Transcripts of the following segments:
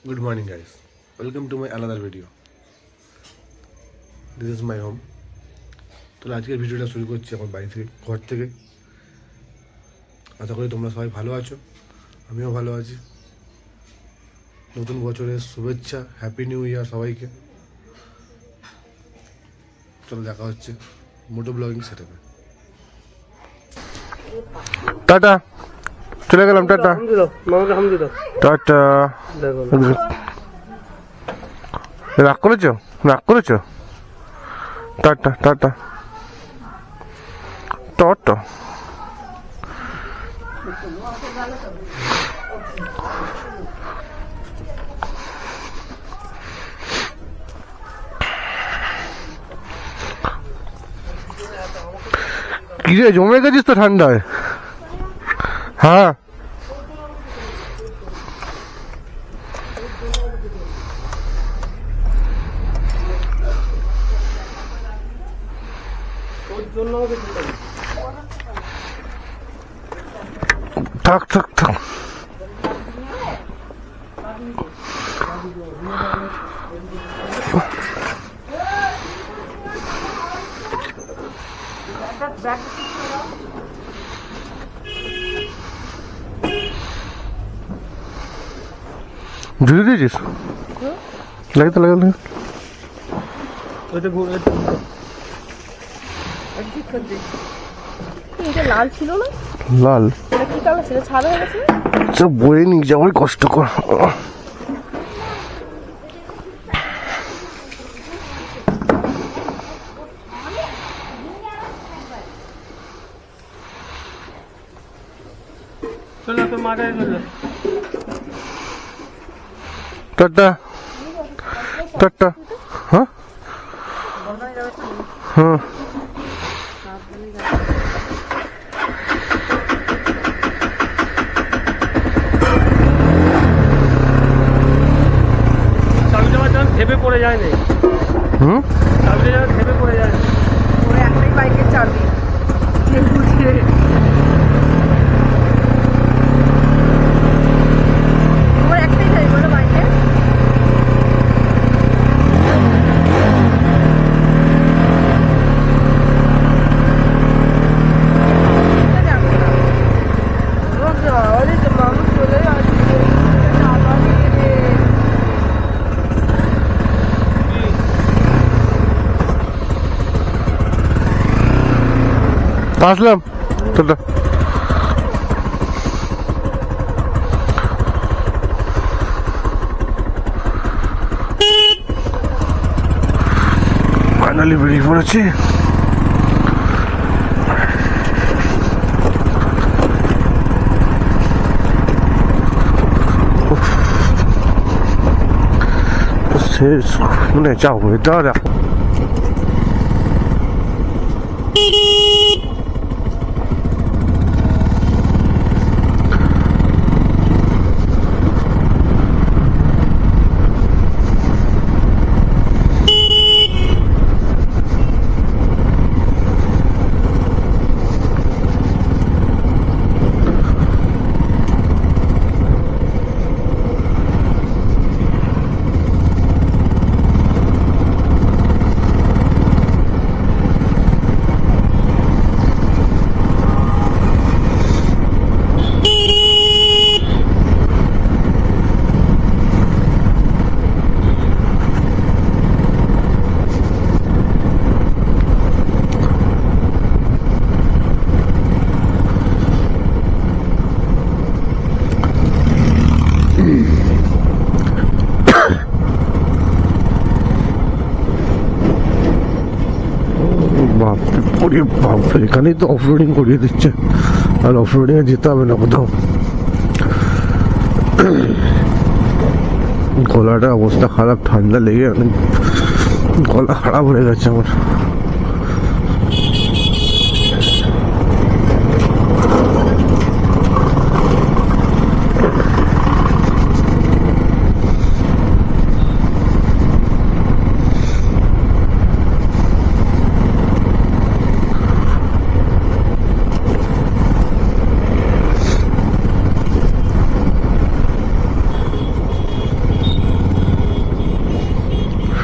Good morning, guys. Welcome to my another video. This is my home. তো আজকের ভিডিওটা শুরু করছি আমার বাড়ি থেকে, ঘর থেকে। আশা করি তোমরা সবাই ভালো আছো, আমিও ভালো আছি। নতুন বছরের শুভেচ্ছা, হ্যাপি নিউ ইয়ার সবাইকে। চলো দেখা হচ্ছে মোটো ব্লগিং সেটআপে। টাটা, চলে গেলাম। Tata tata. রাগ করেছো? Tata tata tata. কি রে, জমে গেছিস তো ঠান্ডায়? হ্যাঁ, থাক থাক থাক। ঝুড়ি দিয়েছিস? লাগে লাল ছিল না? লাল কি কালার ছিল? সাদা হয়ে গেছে। সব বয়ে নিয়ে যাওয়াই কষ্টকর। Tata tata. হ্যাঁ হ্যাঁ, থেপে পড়ে যায় না। চাবিটা যেন থেপে পড়ে যায়। ওই একটাই বাইকের চাবি। তোমার একটাই চাবি বলো বাইকের? মানুষ চলে আসছে। আসলাম। টাটা। ফাইনালি বেরিয়ে পড়েছি। শেষ মানে যাও ওয়েদার। বাপরে, এখানেই তো অফরোডিং করিয়ে দিচ্ছে, আর অফরোডিং এ যেতে হবে না কোথাও। গলাটা অবস্থা খারাপ, ঠান্ডা লেগে অনেক গলা খারাপ হয়ে গেছে আমার।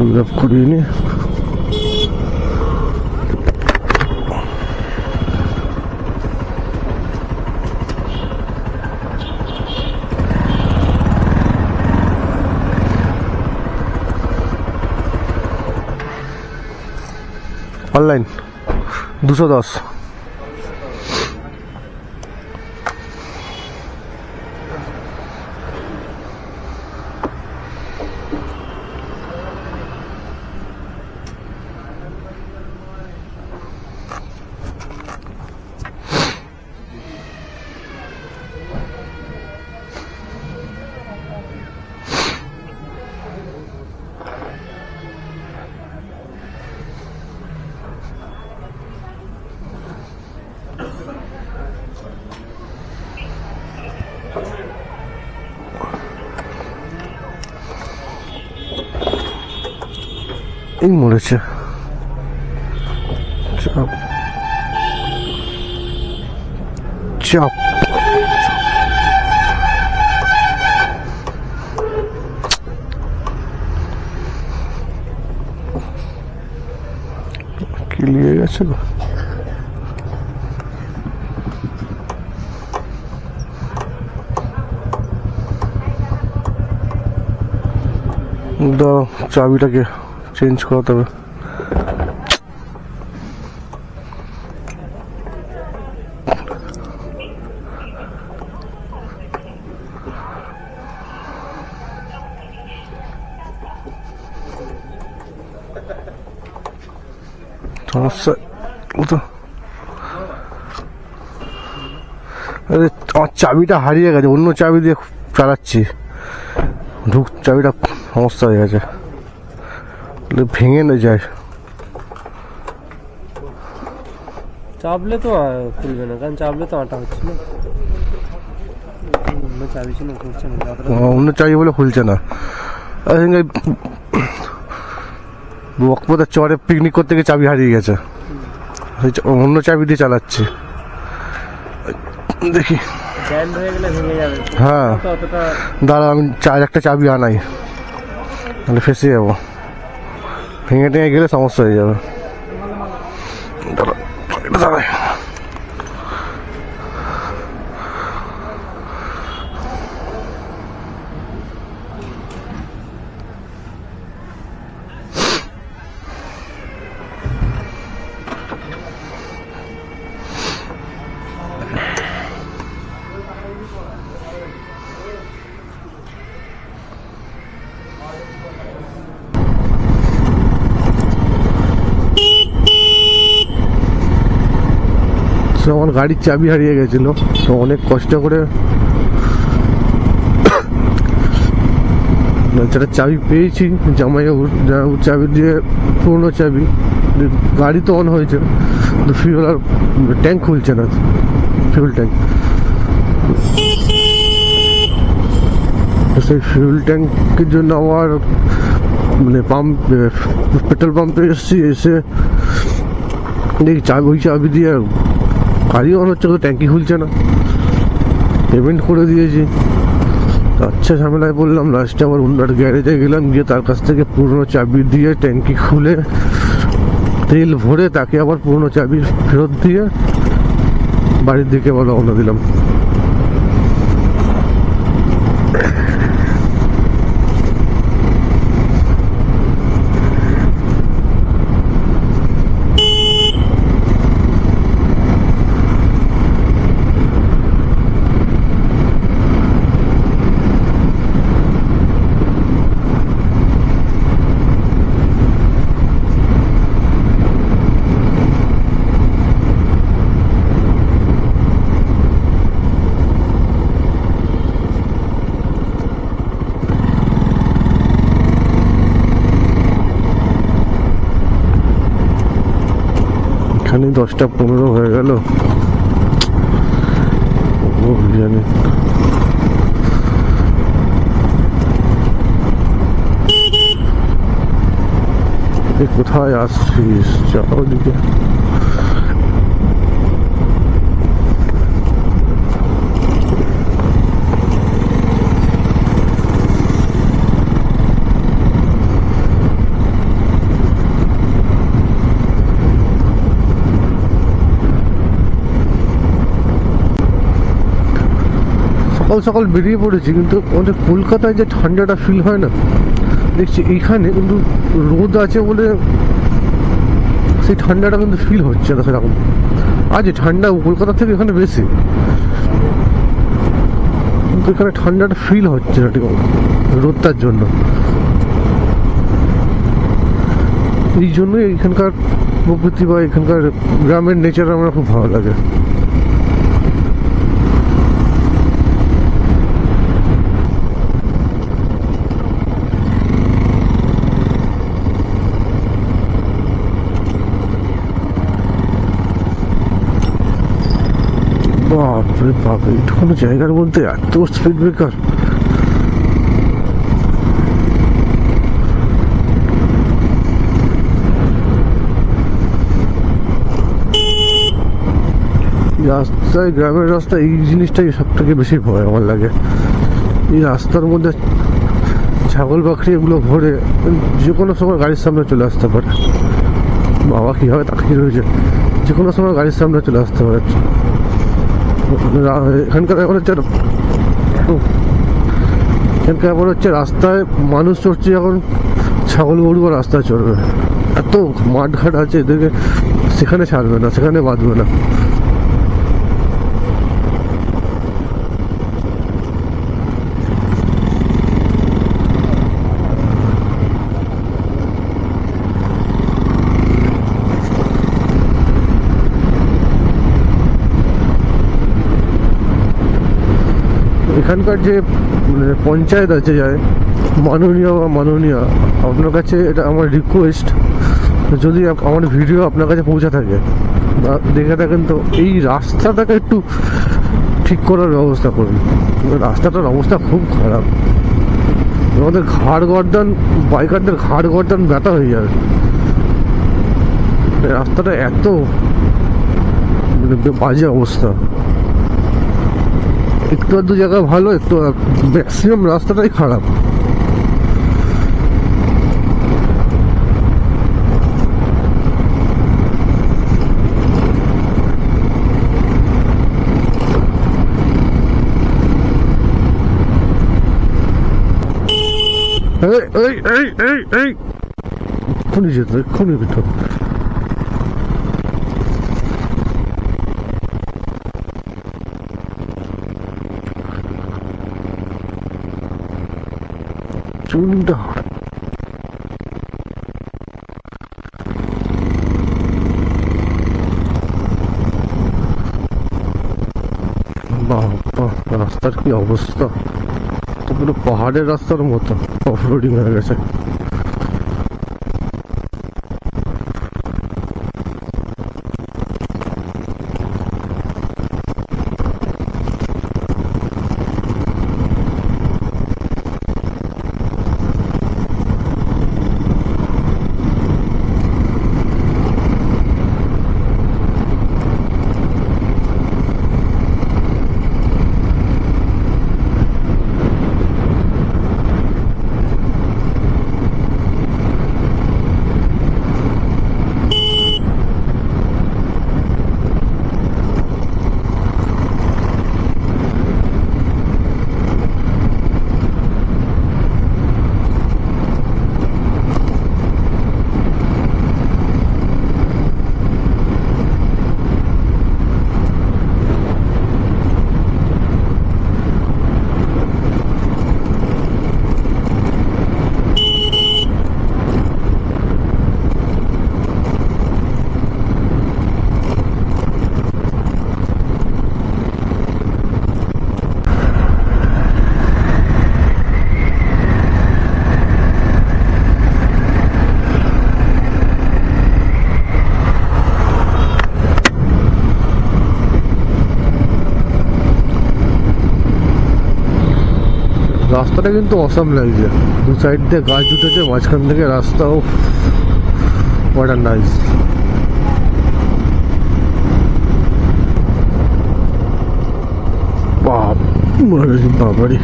ফিল আপ করিয়ে নি। অনলাইন 210। এই মরেছে চাপ চাপ কিলিয়ে গেছে গো। দাও চাবিটাকে চেঞ্জ করাতে হবে। সমস্যা তো আরে আমার চাবিটা হারিয়ে গেছে, অন্য চাবি দিয়ে চালাচ্ছি, চাবিটা সমস্যা হয়ে গেছে, ভেঙে না যায়। চাপলে তো খুলবে না, কারণ চাপলে তো আটা হচ্ছে না। অন্য চাবি ছিল খুলছে না, অন্য চাবি বলে খুলছে না। বকপদার চরে পিকনিক করতে গিয়ে চাবি হারিয়ে গেছে, অন্য চাবি দিয়ে চালাচ্ছি। দেখি জ্যাম হয়ে গেলে ভেঙে যাবে। হ্যাঁ দাঁড়া, আমি একটা চাবি আনাই, তাহলে ফেসে যাবো, ভেঙে টেঙে গেলে সমস্যা হয়ে যাবে। দাঁড়া দাঁড়ায় আমার গাড়ির চাবি হারিয়ে গেছিল, তো অনেক কষ্ট করে যেটা চাবি পেয়েছি, জামাইবাবুর চাবি দিয়ে, পুরোনো চাবি, গাড়ি তো অন হয়েছে, তো ফিউল আর ট্যাঙ্ক খুলছে না, ফিউল ট্যাঙ্ক। তো সেই ফিউল ট্যাঙ্কের জন্য আমার মানে পেট্রোল পাম্পে এসেছি, এসে দেখি ওই চাবি দিয়ে গাড়ি অন হচ্ছে, তো ট্যাঙ্কি খুলছে না, পেমেন্ট করে দিয়েছি। আচ্ছা ঝামেলায় বললাম, লাস্টে আবার অন্য গ্যারেজে গেলাম, গিয়ে তার কাছ থেকে পুরনো চাবি দিয়ে ট্যাঙ্কি খুলে তেল ভরে তাকে আবার পুরনো চাবি ফেরত দিয়ে বাড়ির দিকে আবার রওনা দিলাম। এখানে 10টা 15 হয়ে গেল, ও জানি। কোথায় আসছিস, চলো দিকে। সকাল সকাল বেরিয়ে পড়েছি, কিন্তু আমাদের কলকাতায় যে ঠান্ডাটা ফিল হয় না, দেখছি এইখানে কিন্তু রোদ আছে বলে সেই ঠান্ডাটা কিন্তু ফিল হচ্ছে না সেরকম। আজ ঠান্ডা কলকাতা থেকে এখানে বেশি, কিন্তু এখানে ঠান্ডাটা ফিল হচ্ছে না ঠিক রোদটার জন্য। এই জন্যই এখানকার প্রকৃতি বা এখানকার গ্রামের নেচার আমার খুব ভালো লাগে। বাপরে বাপ, এইটুকুনো জায়গার মধ্যে এত স্পিড ব্রেকার! রাস্তায়, গ্রামের রাস্তায় এই জিনিসটাই সব থেকে বেশি ভয় আমার লাগে। এই রাস্তার মধ্যে ছাগল বাকরি এগুলো ভরে যে কোনো সময় গাড়ির সামনে চলে আসতে পারে। বাবা কীভাবে তাকিয়ে রয়েছে, যে কোনো সময় গাড়ির সামনে চলে আসতে পারে। এখানকার ব্যাপার হচ্ছে, এখানকার ব্যাপার হচ্ছে রাস্তায় মানুষ চড়ছে, যখন ছাগল গরু রাস্তায় চড়বে, এত মাঠঘাট আছে এদেরকে সেখানে ছাড়বে না, সেখানে বাঁধবে না। এখানকার যে পঞ্চায়েত আছে, যায় মাননীয় বা মাননীয়, আপনার কাছে এটা আমার রিকোয়েস্ট, যদি আমার ভিডিও আপনার কাছে পৌঁছে থাকে বা দেখে থাকেন, তো এই রাস্তাটাকে একটু ঠিক করার ব্যবস্থা করুন। রাস্তাটার অবস্থা খুব খারাপ, আমাদের ঘাড় গর্দান, বাইকারদের ঘাড় গর্দান ব্যথা হয়ে যাবে। রাস্তাটা এত বাজে অবস্থা। একটু আধটু জায়গা ভালো, একটু ম্যাক্সিমাম রাস্তাটাই খারাপ। এক্ষুনি যেত, এক্ষুনি যেত। চুনটা বাবা, রাস্তার কি অবস্থা! তো পুরো পাহাড়ের রাস্তার মতো অফ রোডিং হয়ে গেছে। রাস্তাটা কিন্তু অসাম লাগছে, দু সাইড দিয়ে গাছ উঠেছে, মাঝখান থেকে রাস্তাও হোয়াট আ নাইস। বাবারে,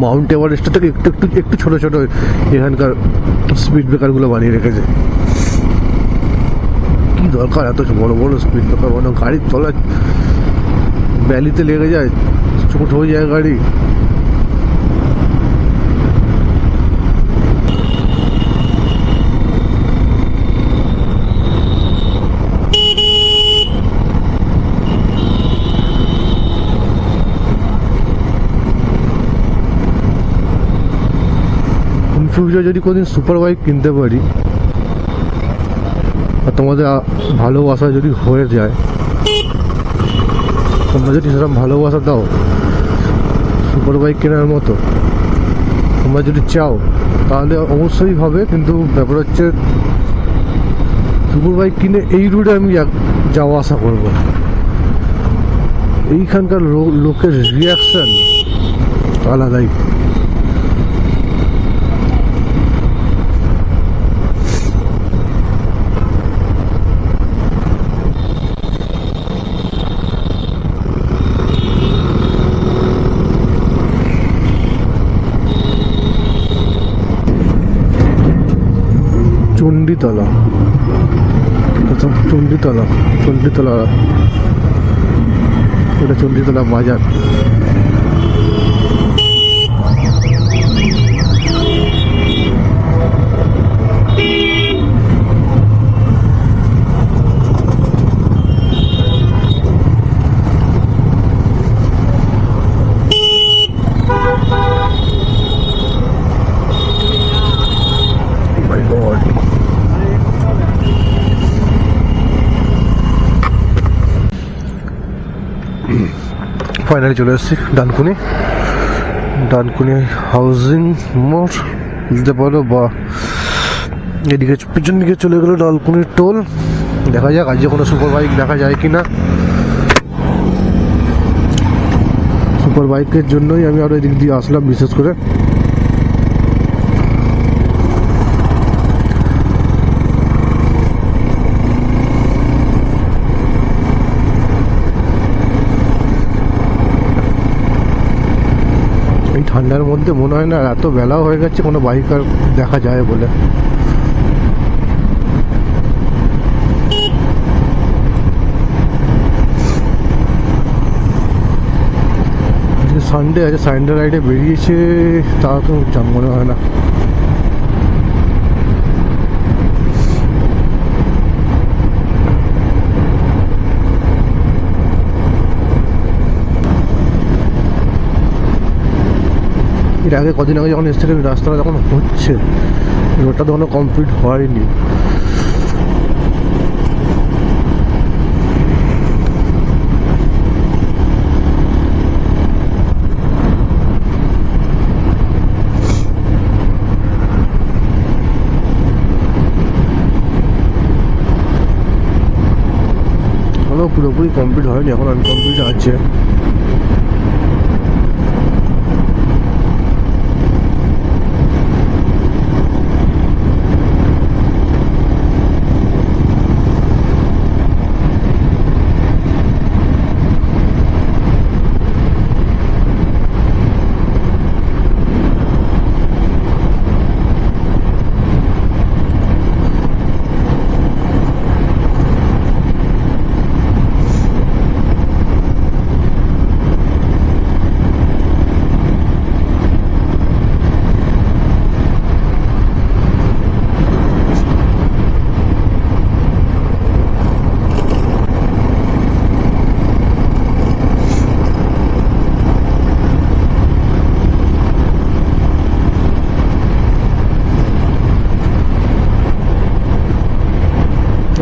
মাউন্ট এভারেস্ট থেকে একটু একটু একটু ছোট ছোট এখানকার স্পিড ব্রেকার গুলো বানিয়ে রেখেছে। দরকার এত বড় বড় স্পিড ব্রেকার? মানে গাড়ির তলায় ব্যালিতে লেগে যায়, চোট হয়ে যায় গাড়ি। ফিউচার যদি কোনদিন সুপার বাইক কিনতে পারি আর তোমাদের ভালোবাসা যদি হয়ে যায়, তোমরা যদি সেরকম ভালোবাসা দাও সুপার বাইক কেনার মতো, তোমরা যদি চাও তাহলে অবশ্যই হবে। কিন্তু ব্যাপার হচ্ছে সুপার বাইক কিনে এই রুটে আমি যাওয়া আসা করবো। এইখানকার লোকের রিয়াকশন আলাদাই। চণ্ডীতলা, চণ্ডীতলা, চণ্ডীতলা, এটা চণ্ডীতলা বাজার। ফাইনালি চলে এসেছি ডানকুনি। ডানকুনি হাউজিং মোড় বুঝতে পারো, বা এদিকে পিছন দিকে চলে গেলো ডানকুনির টোল। দেখা যাক আজকে কোনো সুপার বাইক দেখা যায় কি না। সুপার বাইকের জন্যই আমি আরও এদিক দিয়ে আসলাম বিশেষ করে। ঠান্ডার মধ্যে মনে হয় না এত বেলাও হয়ে গেছে কোনো বাইক আর দেখা যায় বলে। সানডে আছে, সানডে রাইডে বেরিয়েছে তা তো মনে হয় না। এর আগে কদিন আগে যখন এসেছিলাম রাস্তাটা যখন হচ্ছে, রোডটা তখন কমপ্লিট হয়নি। পুরোপুরি কমপ্লিট হয়নি, এখন আনকমপ্লিট আছে।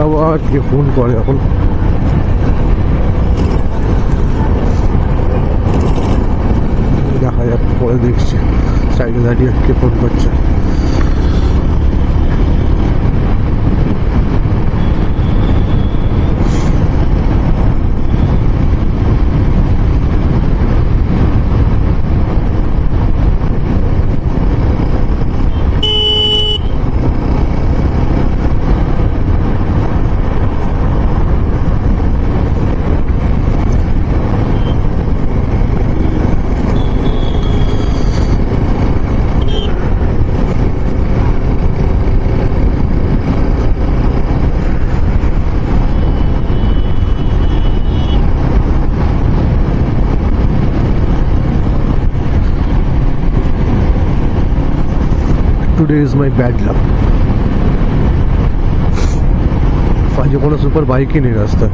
আবার কে ফোন করে এখন। দেখা যাক, পরে দেখছি সাইডে দাঁড়িয়ে কে ফোন করছে। Today is my bad luck. আজকে কোনো সুপার বাইকই নেই রাস্তায়।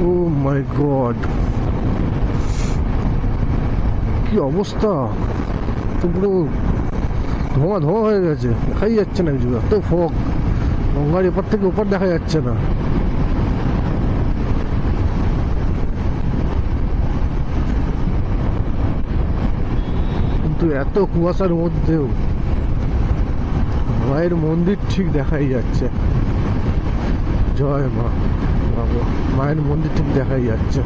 ও মাই গড, কি অবস্থা! তো পুরো ধোঁয়া ধোঁয়া হয়ে গেছে, দেখাই যাচ্ছে না কিছু, এত ফগ। গঙ্গার এপার থেকে ওপার দেখা যাচ্ছে না। কিন্তু এত কুয়াশার মধ্যেও মায়ের মন্দির ঠিক দেখাই যাচ্ছে। জয় মা, বাবা, মায়ের মন্দির ঠিক দেখাই যাচ্ছে।